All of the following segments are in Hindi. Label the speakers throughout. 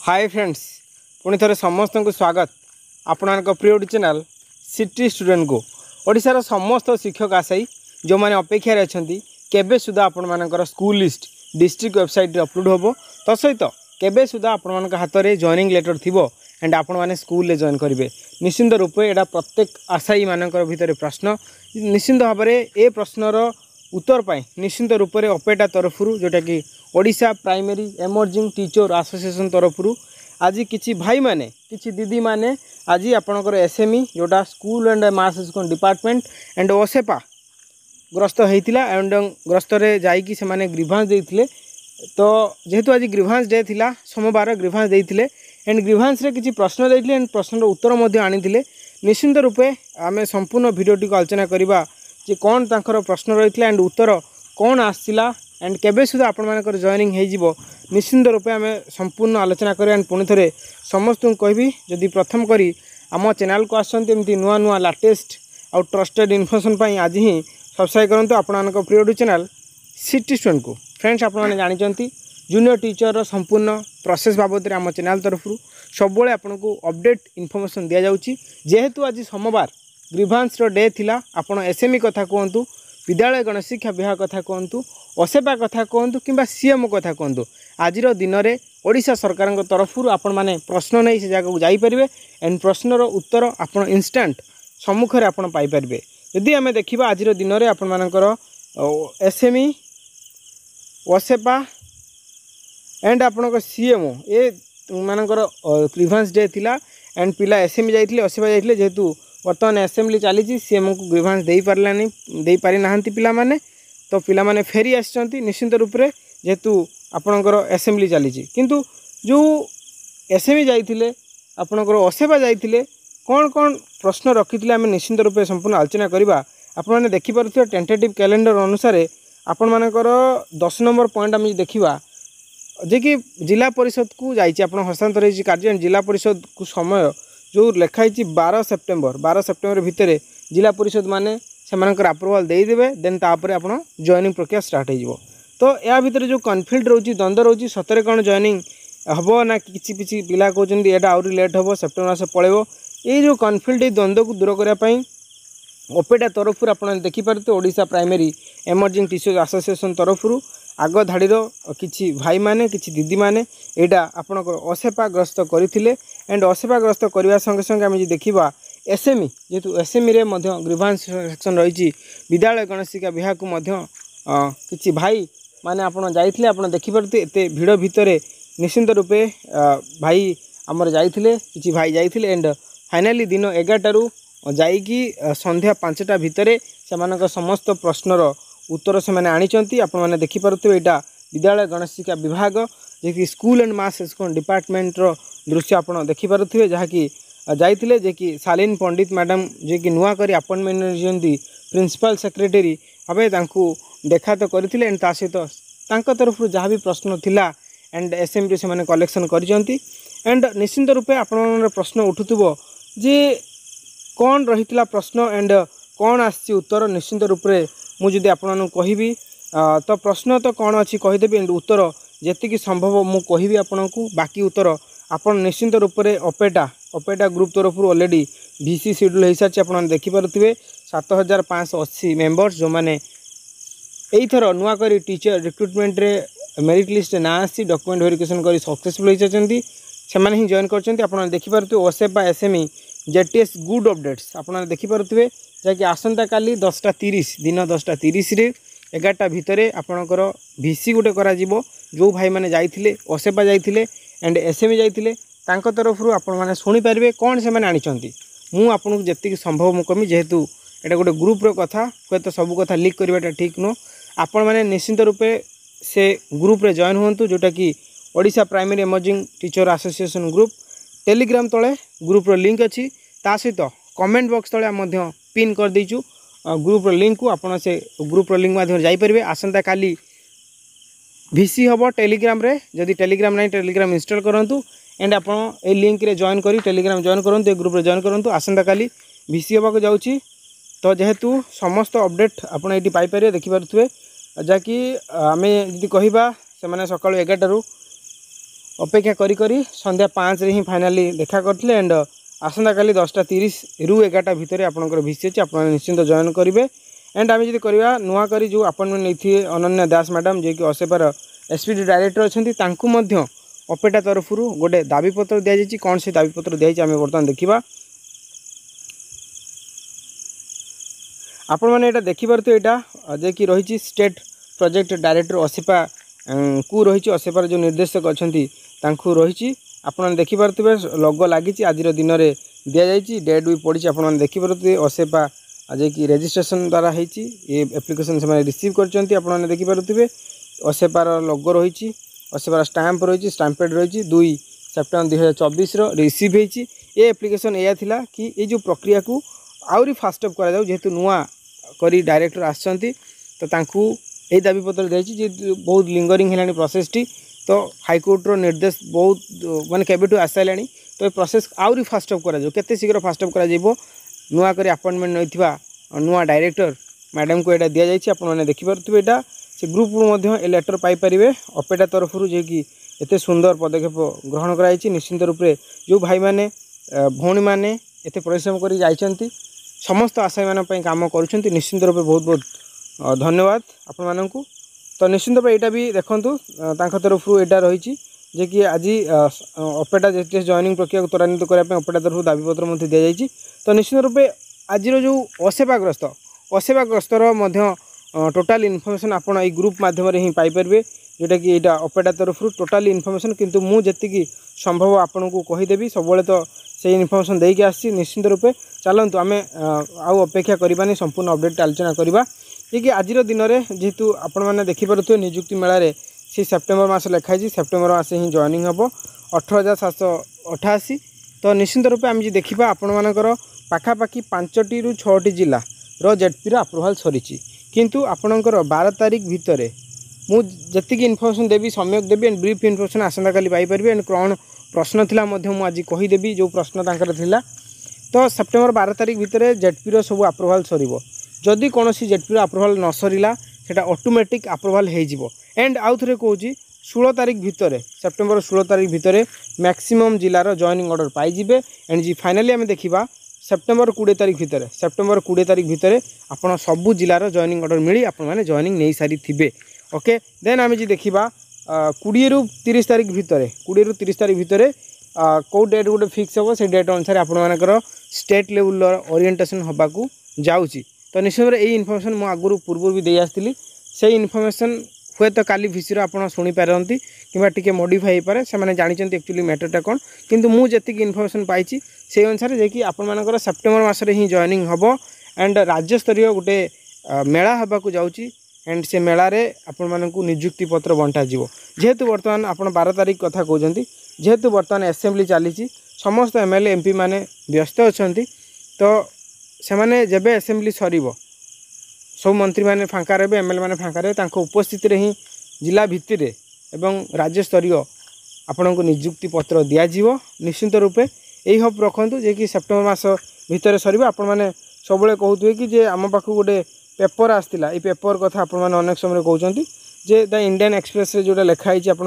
Speaker 1: हाय फ्रेंड्स पुणी थे समस्त को स्वागत आपण प्रिय चैनल सिटी स्टूडेंट को ओडिशार समस्त शिक्षक आशायी जो मैंने अपेक्षार अच्छा केबे सुधा आपण मानकर school list district website upload होबो तो सहित केबे सुधा आपण मान हाथ में जॉइनिंग लेटर थी एंड आपण मैंने स्कूल जॉइन करेंगे निश्चिंत रूपे यहाँ प्रत्येक आशायी मान भितर प्रश्न निश्चिंत भाव में ए प्रश्नर उत्तर पाई निश्चिंत रूप से अपेटा तरफ जोटा कि Odisha primary emerging teacher association तरफ आज किसी भाई माने किसी दीदी माने आज आपणकर एसएमई जोटा school and mass education department and OSEPA ग्रस्त होता एंड ग्रस्त जाइए से ग्रीभांस देते तो जेहेतु आज ग्रीभांस डे थिला सोमवार ग्रीभांस देते एंड ग्रीभांस रे किसी प्रश्न देते एंड प्रश्नर उत्तर आनी निश्चिंत रूपे आम संपूर्ण भिडियोटी को आलोचना करवा जे कौन तांकर प्रश्न रही एंड उत्तर कौन आसला एंड केबे सुधा आपण मानकर जॉइनिंग हो निश्चिंत रूपे आम संपूर्ण आलोचना करें एंड पुणी थे समस्त कहबी जदि प्रथम करी आम चैनल को आसती नुआ नुआ लाटेस्ट आउ ट्रस्टेड इनफर्मेशन आज ही सब्सक्राइब करूँ आपण प्रिय चैनल सिटी स्टूडेंट को फ्रेंड्स आपने जानते जूनियर टीचर संपूर्ण प्रोसेस बाबद आम चैनल तरफ सब आपन को अपडेट इनफर्मेशन दि जाऊँगी जेहेतु आज सोमवार ग्रीभांस डे थिला आपण एसएमई कथा कहतु विद्यालय गणशिक्षा विभाग कथा कहतु ओसेपा कथा कहतु कि सीएमओ कथा कहतु आज दिन में ओडिशा सरकार तरफ आपण मैंने प्रश्न नहीं से जगह जापरेंगे एंड प्रश्नर उत्तर आपण इंस्टाट सम्मुखें आपण पाइपर यदि आम देखा आज दिन में आपण मानकर एसएमई ओसेपा एंड आपण सीएमओ ए मानकर ग्रीभांस डे थिला एंड पिला एसएमई जाइए ओसेपा जाइए जेहेतु बर्तमान असेंबली चली सीएम को ग्रीभांस दे पारि नाहांती पिला माने तो पिला माने फेरी आछंती निश्चिंत रूप से जेहेतु आपणकर असेंबली चली किंतु जो एसएमई जाइए आपणकर ओसेपा जाइए कौन कौन प्रश्न रखी आम निश्चिंत रूप से संपूर्ण आलोचना करवा आपण देखिपे टेंटेटिव कैलेंडर अनुसार आपण मानकर 10 नंबर पॉइंट आम देखा जे कि जिला परिषद को जाइए हस्तांतर कार्य जिला परिषद को समय जो लिखाई 12 सेप्टेम्बर भितर जिला परिषद माने से अप्रूवाल देदेवे देन तापर आप जॉइनिंग प्रक्रिया स्टार्ट हो तो या भितर जो कन्फ्लिक्ट रोची द्वंद्व रोची सतरे कौन जॉइनिंग हम ना किसी किसी पिला कहते यहाँ आउरी लेट हम सेप्टेम्बर मास पलैब ये जो कन्फ्लिक्ट द्वंद्व को दूर करने ओपेटा तरफ आप देखिपे Odisha primary emerging teacher association तरफ आग धाड़ीर किसी भाई माने किसी दीदी माने यहाँ आपणकर असेपाग्रस्त करते एंड असेपाग्रस्त करने संगे संगे आम देखा एसएमई जेहेतु एसएमई रे ग्रीभांस सेक्शन रही विद्यालय गणशिक्षा विभाग को किसी भाई माने आपन जाइथिले आपन देखिपरते एते भिड़ भितर निश्चिंत रूपे भाई आमर जाइथिले किसी भाई जाइथिले एंड फाइनाली दिन 11 जाइकी संध्या 5टा भितर से समस्त प्रश्नर उत्तर से मैंने आनी आपण मैंने देखिपे यहाँ विद्यालय गणशिक्षा विभाग जे कि school and mass education department दृश्य आप देखिपे जहाँकि जाइए जे कि शालीन पंडित मैडम जे कि नुआ कर अपॉइंटमेंट प्रिंसिपल सेक्रेटरी भाव देखा तो करते एंड ता सहित तरफ जहाँ भी प्रश्न थिला एंड एसएमई से कलेक्शन कर एंड निश्चिंत रूपे आप प्रश्न उठुव जे कौन रही प्रश्न एंड कौन आसी उत्तर निश्चिंत रूपे मुझे आपको कहबी तो प्रश्न तो कौन अच्छी कहीदेवी एंड उत्तर जी संभव मुझे कहबी आपन को बाकी उत्तर आपन निश्चिंत रूप से अपेटा ग्रुप तरफ ऑलरेडी VC शेड्यूल हो सारी आप देखिपे 7580 मेंबर्स जो मैंने यहीथर नुआ कर टीचर रिक्रुटमेंट रे मेरिट लिस्ट ना आसी डॉक्यूमेंट वेरिफिकेशन कर सक्सेसफुल होती से ही जॉइन कर देखिपे OSEPA SME JTS good updates आप देखिपे जहाँकि आसंता काली 10:30 दिन 10:30 रे 11टा भितर आपणकर VC गोटे करा जो भाई मैंने जाइए ओसेपा जाइए एंड एसएमई जाइए तरफ आपण मैंने शुणी पारे कौन से आनी मुझे आपको जी संभव मुझे कमी जेहेतु यहाँ गोटे ग्रुप्र कथा हूँ तो सब कथा लिक करवाटा ठीक नुह आपण मैंने निश्चिंत रूपे से ग्रुप्रे जॉइन हूँ जोटा कि Odisha primary emerging teacher association group Telegram तले ग्रुप्र लिंक अच्छी ता सहित कमेंट बॉक्स तले पिन कर दीचु ग्रुप्र लिंक को आपड़ से ग्रुप्र लिंक माध्यम जापरेंगे आसंता काली VC हम टेलीग्राम रे जदि टेलीग्राम नहीं टेलीग्राम इंस्टॉल करूँ एंड आप लिंक रे जॉइन करी टेलीग्राम जॉइन करूँ ग्रुप रे जॉइन करूँ आसंता काली VC होगा जाऊँगी तो जेहेतु समस्त अपडेट आपड़ ये पाइपर देखिपे जहाँकि आम जी कहवा से सका 11 रू अपेक्षा करी संध्या 5 रे ही फाइनाली देखा करथिले एंड आसंता काली 10:30 रु 11टा भितर आपनकर भिसी अछि आपण निश्चिंत जॉइन करिवे। एंड आम जब करवा नुआ करी जो अपॉइंटमेंट नहीं अनन्या दास मैडम जे कि असेपार एसपीडी डायरेक्टर अच्छा अपेटा तरफ गोटे दाबीपत्र दि जाइए कौन से दाबीपत्र दिखाई आम बर्तमान देखा आपण मैंने यहाँ देखिपे यहाँ जे कि रही स्टेट प्रोजेक्ट डायरेक्टर असेपा को रही असेपार जो निर्देशक अच्छा रही आपने देखिपे लोगो लगी आज दिन में दि जाइए डेट भी पड़ी आपने देखिपे असेपा जे कि रजिस्ट्रेशन द्वारा होती एप्लिकेशन से रिसीव कर देखिपे असेपार लोगो रही असेपार स्टाम्प रही स्टाम्पेड रही 2 सेप्टेम्बर 2024 रिसीव होती ये एप्लिकेशन या थिला कि ये जो प्रक्रिया को आउरी फास्टअप करा जेहेतु नुआ करी डायरेक्टर आसछंती तो तांकू यही दाबीपत्र दिखाई बहुत लिंगरिंग है प्रोसेस टी तो हाईकोर्टर निर्देश बहुत माने केबेठू आसाला तो ये प्रोसेस आउरी फास्टअप करा केते शीघ्र फास्टअप करा नुआ कर अपॉइंटमेंट नहीं नुआ डायरेक्टर मैडम को यहाँ दि जाइए आपने देखिपे यहाँ से ग्रुप ए लेटर पाइपर अपेटा तरफ जे कि एत सुंदर पदक्षेप ग्रहण कराई निश्चिंत रूप से जो भाई मैंने भौणी मैंने एत परिश्रम कर जाइछंती समस्त आशा मान काम कर निश्चिंत रूप बहुत बहुत धन्यवाद आपण मानू तो निश्चिंत रूप यहाँ भी देखूँ तरफ यहाँ रही जे कि आज अपेटा जेटीएस जॉइनिंग प्रक्रिया को त्वरान्वित करने अपेटा तरफ दाबीपत्र दि जाइए तो निश्चित रूप आज जो असेवाग्रस्तर टोटाल इनफॉरमेशन आपण ये ग्रुप माध्यम ही पाइपर जोटा कि यहाँ अपेटा तरफ टोटाल इनफॉरमेशन किंतु मु जी संभव आपन को कहीदेवी सब तो से इनफॉरमेशन देके आसी निश्चिंत रूपे चलतु आम आउ अपेक्षा करवानी संपूर्ण अपडेट आलोचना करवा कि आज दिन में जेहेतु आपण मैंने देखिपे निजुक्ति मेल से सेप्टेम्बर मास लिखाई सेप्टेम्बर मास ही जॉइनिंग हम 18,788 तो निश्चिंत रूपे आम जी देखा आपण मानकर पाखापाखि 5टी ରୁ 6टी जिला रो जेडपी अप्रूवाल सरी किंतु आपणकर 12 तारिख भितर मुझे इनफॉरमेशन देवी सम्यक देवी एंड ब्रीफ इनफॉरमेशन आसंता काली पाइपर एंड कौन प्रश्न थिला आज कहीदेवी जो प्रश्न तांकर थिला तो सेप्टेम्बर 12 तारिख भितर जेडपी रो सब अप्रूवाल सरीबो जदि कौन जेडपी रो अप्रूवाल न सरीला सेटा ऑटोमेटिक अप्रूवाल हो जिवो एंड आउ थे कहूँ 16 तारिख भितर सेप्टेम्बर 16 तारिख भितर मैक्सिमम जिलार जॉइनिंग ऑर्डर पाइबे एंड जी फाइनाली आम देखा सेप्टेम्बर 20 तारिख भितर सेप्टेम्बर 20 तारिख भितर आपन सबू जिलार जॉइनिंग ऑर्डर मिली आपण मैंने जॉइनिंग नहीं सारी थिबे ओके देन आम जी देखा 20 ରୁ 30 तारिख भितर 20 ରୁ 30 तारिख भितर कौ डेट गोटे फिक्स हम से डेट अनुसार आपर स्टेट लेवल ओरिएंटेशन होबाकू जाऊँगी तो निश्चित भाव यही इनफॉरमेशन मुझे आगुरी पूर्व भी दे आसती से इनफॉरमेशन हुए तो काली भिसी आप शुणी पारती कि मॉडिफाई हो पारे से जानते एक्चुअली मैटरटा कौन किंतु मुझे इनफॉरमेशन पाई से अनुसार जे आपर सेप्टेम्बर मासरे ही जॉइनिंग हम एंड राज्यस्तरीय गोटे मेला होबाकू जाऊँगी एंड से मेलारे आपण मानकू नियुक्ति पत्र बंटा जीवो जेहेतु बर्तमान आपण 12 तारिख कथा कहते जेहेतु बर्तमान असेंबली चली समस्त एमएलए एमपी माने व्यस्त अच्छा तो से माने जेबे असेंबली सरीबो सब मंत्री माने फांका रहे एमएलए माने फांका रहे उपस्थित ही जिला भित्तिर एवं राज्यस्तरीय आपण को नियुक्ति पत्र दिज्व निश्चिंत रूपे यही होप रखु जे कि सेप्टेम्बर मास भितर सर आपण मैंने सब कहते कि जे आम पाखु गोटे पेपर आसला ये पेपर कथा आपण मैंने अनेक समय कहते जे द इंडियन एक्सप्रेस रे जोटा लिखाई आप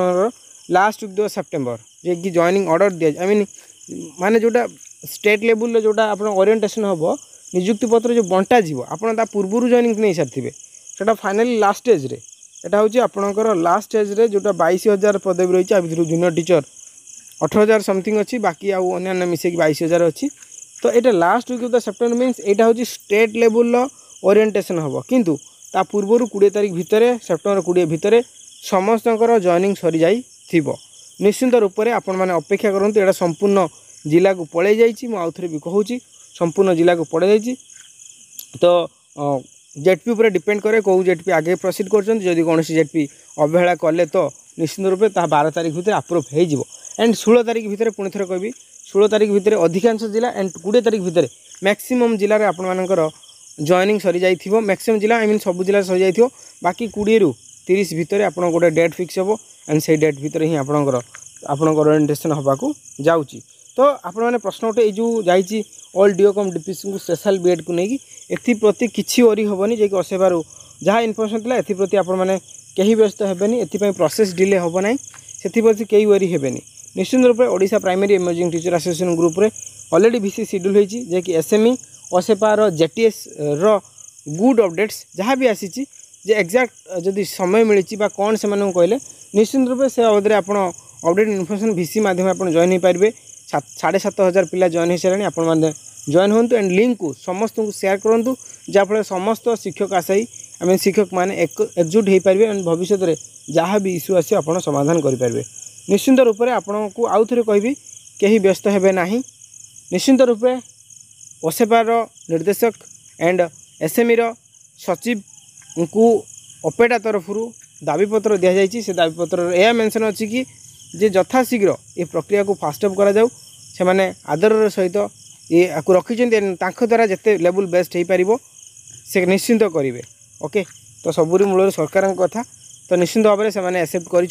Speaker 1: लास्ट वीक 2 सेप्टेम्बर जे कि joining order the I mean माने जोटा स्टेट लेवल जोटा आप ओरिएंटेशन हम नियुक्ति पत्र जो बंटा जीव आपड़ पूर्व जॉइनिंग नहीं सारी से फाइनाली लास्ट स्टेज रे एटा हूँ आपणकर लास्ट स्टेज रे जोटा 22,000 पदवी रही है जूनियर टीचर 18,000 समथिंग अच्छी बाकी अन्य मिसेक 22,000 अच्छी तो यहाँ last week of the September means यहाँ हूँ स्टेट लेवल ओरिएंटेशन हम किंतु ता पूर्व 20 तारिख भितर सेप्टेम्बर 20 भितर समस्त जॉइनिंग सरी जाई थिबो निश्चिंत रूप से आपण मैंने अपेक्षा करूँ यहाँ संपूर्ण जिला को पड़े जाइए आउ थे भी कहूँ संपूर्ण जिला को पड़े जाइए तो जेडपी उपर डिपेंड करे कौ जेडपी आगे प्रोसीड कर कौन जेडपी अवहेला कले तो निश्चित रूप से 12 तारिख भितर अप्रूव हो एंड 16 तारिख भितर पुणी थर कह 16 तारिख भितर अधिकांश जिला एंड 20 तारिख भितर मैक्सिमम जिले आपर जॉइनिंग सरी जाइथिबो मैक्सिमम जिला आई मीन सब जिला सरी जाइथिबो बाकी 20 ରୁ 30 भितर आपण गोटे डेट फिक्स हो एंड से डेट भितर ही आपणकर ओरिएंटेशन होबाकू जाउची तो आपण मैंने प्रश्न उठे जो जाइए ऑल डीओकम डीपीसी को स्पेशल बीएड को लेकिन एप्रति किसी ओरी हेनी जे असेबार जहाँ इनफर्मेशन था एप्रति आपण मैंने कहीं व्यस्त हेनी एपाई प्रोसेस डिले हम ना से कई वरी हेबेनी निश्चित रूप से Odisha primary emerging teacher association group रे ऑलरेडी भिसी शेड्यूल होती जे कि एसएमई ओसेपा जेटीएस रो गुड अपडेट्स जहाँ भी आसी जे एक्जाक्ट जदि समय मिली कौन से कहले निश्चित रूप से अवधि आप अपडेट इनफर्मेशन भिसी माध्यम आप जॉइन हो पारे 7,500 पिला जॉइन हो सारे आपने जॉइन हूँ एंड लिंक को समस्त को शेयर करूँ जहाँफल समस्त शिक्षक आशायी आई मीन शिक्षक मैंने एकजुट हो पारे एंड भविष्य में जहाँ भी इश्यू आस समाधान करेंगे निश्चिंत रूप से आपन को आउ थे कहि कहीं व्यस्त हेबे ना निश्चिंत रूप से ओसेपार निर्देशक एंड एसएमई सचिव को ओपेटा तरफ दाबीपत्र दि जाइए से दाबीपत्र यह मेंशन अच्छी कि जे यथाशीघ्र ये प्रक्रिया को फास्टअप करा जाऊ से माने आदर सहित ये आपको रखिंट द्वारा जिते लेवल बेस्ट हो पार से निश्चिंत करेंगे ओके तो सबुरी मूल सरकार कथा तो निश्चिंत भाव में से एक्सेप्ट कर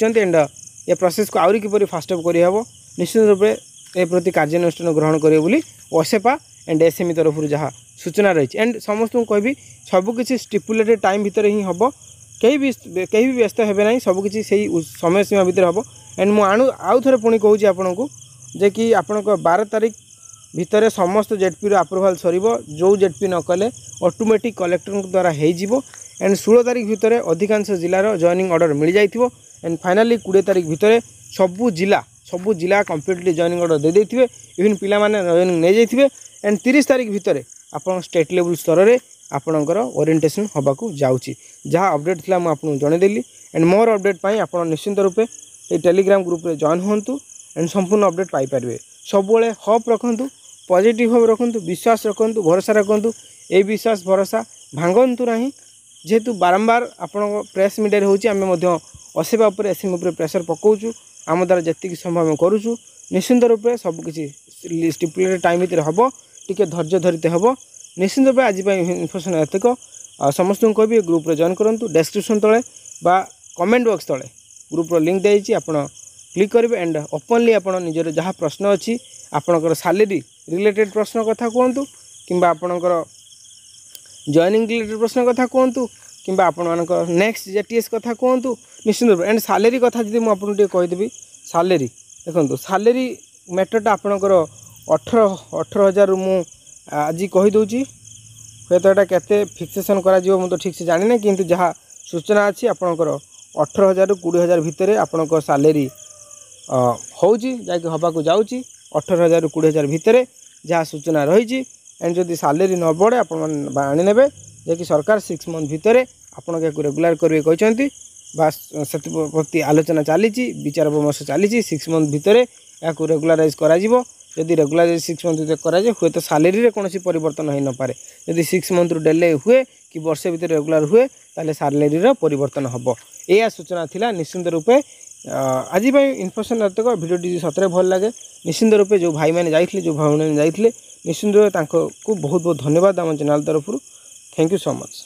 Speaker 1: ये प्रोसेस को आउरी किपरि फास्टअप करहब निश्चित रूप से ए प्रति कार्यानुष्ठान ग्रहण करेंगे बोली ओसेपा एंड एसएमई तरफ जहाँ सूचना रही एंड समस्त को कहबी सबकि स्टिपुलेटेड टाइम भितर ही हम कहीं भी व्यस्त हेबे ना सबकि समय सीमा भितर हम एंड मुझे आउ थे पुणी कहूँ आपन को जे कि आपण 12 तारीख भितर समस्त जेडपी अप्रूवाल सर जो जेडपी न कले ऑटोमेटिक कलेक्टर द्वारा हो एंड 16 तारीख भितर अधिकांश जिलार जॉइनिंग ऑर्डर मिल जाइथिबो एंड फाइनाली 20 तारीख भितर सबू जिला कंप्लीटली जॉइनिंग ऑर्डर दे देथिबे इवन पिला माने जॉइनिंग नै जाइथिबे एंड 30 तारीख भितर आपण स्टेट लेवल स्तर रे आपणकर ओरिएंटेशन होबाकू जाउची जहाँ अपडेट थिला म आपन जणेदेली एंड मोर अपडेट पाई आपण निश्चिंत रूपे ए टेलीग्राम ग्रुप रे जॉइन होंतु एंड संपूर्ण अपडेट पाई पारबे सबुले होप रखंतु पॉजिटिव होप रखंतु विश्वास रखंतु भरोसा रखंतु ए विश्वास भरोसा भांगंतु नाही जेहेतु बारंबार आपण प्रेस मीडिया होची आमे मध्य ओसेपा उपर एसएमई उपर प्रेशर पकाउछु आम द्वारा जति संभव आम करूछु निश्चिंत रूप से सबकि स्टिपुलेटेड टाइम भितर हम टिके धैर्य धरिते हम निश्चिंत रूप आज इनफर्मेशन एतक समस्त को कहबी ग्रुप रे जॉइन करंतु डिस्क्रिप्शन तले बा कमेंट बॉक्स तले ग्रुप रो लिंक देइछि आपण क्लिक करेंगे एंड ओपनली आप निजर जहाँ प्रश्न अच्छी आपणकर सैलरी रिलेटेड प्रश्न कथा कहतु कि आपणकर जॉइनिंग रिलेटेड प्रश्न कथा कहतु कि आपणकर नेक्स्ट जेटीएस कथा कहतु निश्चित रूप एंड सैलरी कथा जी मुझे कहीदेवी सैलरी देखो सैलरी मैटरटा आपणकर 18,000 मु आज कहीदे हे तो यहाँ के फिक्सेसन कर ठीक से जानी ना किंतु जहाँ सूचना अच्छी आपणकर 18,000 ରୁ 20,000 भितर आपणकर सैलरी होउची जाकि हबाकू जाउची 18,000 ରୁ 20,000 भितर जहाँ सूचना रही एंड जदि सैलरी न बढ़े आपण आनी ने कि सरकार 6 मंथ भितर आपण रेगुलर करेंगे कहते बास से प्रति आलोचना चली विचार विमर्श चली 6 मंथ भितर या रेगुलाराइज करा जदि रेगुलाराइज 6 मंथ भितर कराए हुए तो सैलरी कौन परिवर्तन हो न पारे जदि 6 मंथ डिले हुए कि वर्षे भितर रेगुलर हुए ताले सैलरी परिवर्तन हम यह सूचना थिला निश्चिंत रूपे आज इनफर्मेशन तक भिडियो सतरे भल लगे निश्चिंत रूपे जो भाई मैंने जाइए जो भाई मैंने जाइए निश्चिंत रूपे बहुत बहुत धन्यवाद आम चैनल तरफ थैंक यू सो मच।